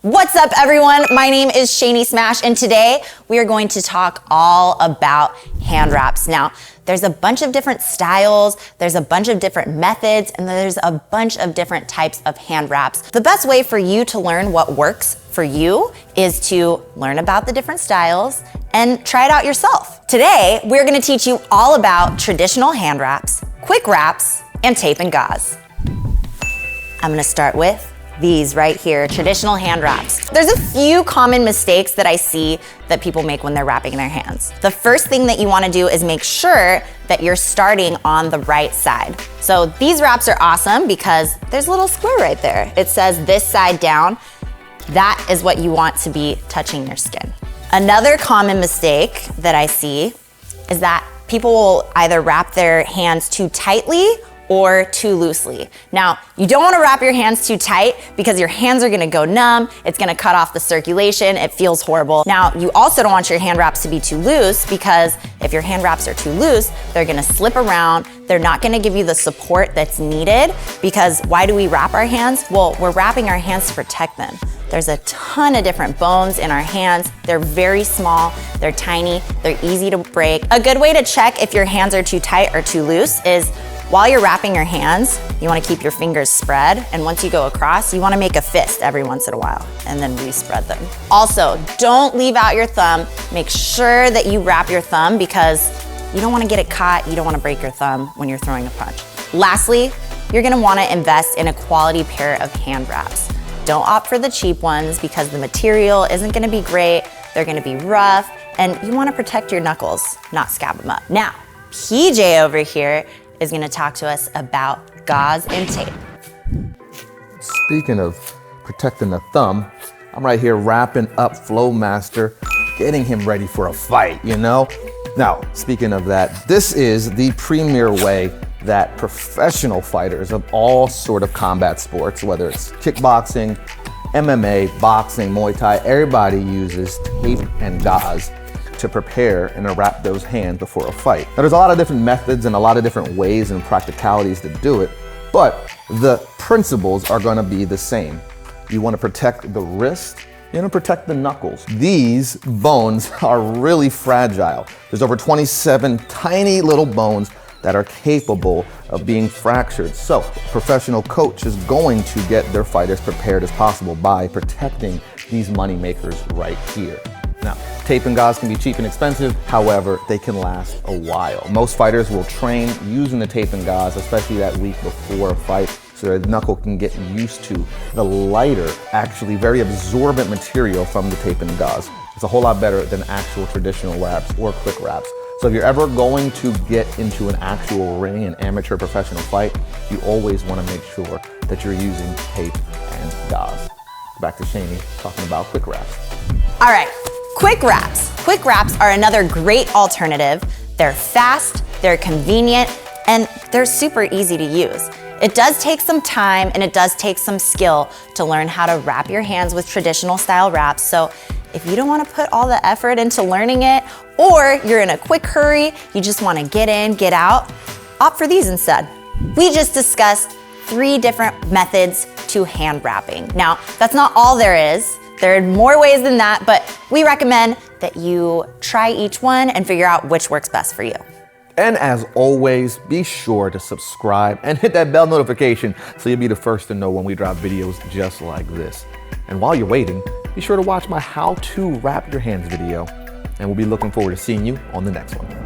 What's up, everyone? My name is Shanie Smash, and today we are going to talk all about hand wraps. Now, there's a bunch of different styles, there's a bunch of different methods, and there's a bunch of different types of hand wraps. The best way for you to learn what works for you is to learn about the different styles and try it out yourself. Today, we're gonna teach you all about traditional hand wraps, quick wraps, and tape and gauze. I'm gonna start with these right here, traditional hand wraps. There's a few common mistakes that I see that people make when they're wrapping their hands. The first thing that you wanna do is make sure that you're starting on the right side. So these wraps are awesome because there's a little square right there. It says this side down. That is what you want to be touching your skin. Another common mistake that I see is that people will either wrap their hands too tightly or too loosely. Now, you don't wanna wrap your hands too tight because your hands are gonna go numb, it's gonna cut off the circulation, it feels horrible. Now, you also don't want your hand wraps to be too loose because if your hand wraps are too loose, they're gonna slip around, they're not gonna give you the support that's needed because why do we wrap our hands? Well, we're wrapping our hands to protect them. There's a ton of different bones in our hands. They're very small, they're tiny, they're easy to break. A good way to check if your hands are too tight or too loose is while you're wrapping your hands, you wanna keep your fingers spread, and once you go across, you wanna make a fist every once in a while, and then re-spread them. Also, don't leave out your thumb. Make sure that you wrap your thumb because you don't wanna get it caught, you don't wanna break your thumb when you're throwing a punch. Lastly, you're gonna wanna invest in a quality pair of hand wraps. Don't opt for the cheap ones because the material isn't gonna be great, they're gonna be rough, and you wanna protect your knuckles, not scab them up. Now, PJ over here is gonna talk to us about gauze and tape. Speaking of protecting the thumb, I'm right here wrapping up Flowmaster, getting him ready for a fight, you know? Now, speaking of that, this is the premier way that professional fighters of all sort of combat sports, whether it's kickboxing, MMA, boxing, Muay Thai, everybody uses tape and gauze to prepare and to wrap those hands before a fight. Now, there's a lot of different methods and a lot of different ways and practicalities to do it, but the principles are gonna be the same. You wanna protect the wrist, you wanna protect the knuckles. These bones are really fragile. There's over 27 tiny little bones that are capable of being fractured. So, a professional coach is going to get their fighters prepared as possible by protecting these money makers right here. Now, tape and gauze can be cheap and expensive, however, they can last a while. Most fighters will train using the tape and gauze, especially that week before a fight, so their knuckle can get used to the lighter, actually very absorbent material from the tape and gauze. It's a whole lot better than actual traditional wraps or quick wraps. So if you're ever going to get into an actual ring, an amateur professional fight, you always want to make sure that you're using tape and gauze. Back to Shanie talking about quick wraps. All right. Quick wraps. Quick wraps are another great alternative. They're fast, they're convenient, and they're super easy to use. It does take some time and it does take some skill to learn how to wrap your hands with traditional style wraps. So if you don't want to put all the effort into learning it, or you're in a quick hurry, you just want to get in, get out, opt for these instead. We just discussed 3 different methods to hand wrapping. Now, that's not all there is. There are more ways than that, but we recommend that you try each one and figure out which works best for you. And as always, be sure to subscribe and hit that bell notification so you'll be the first to know when we drop videos just like this. And while you're waiting, be sure to watch my how to wrap your hands video, and we'll be looking forward to seeing you on the next one.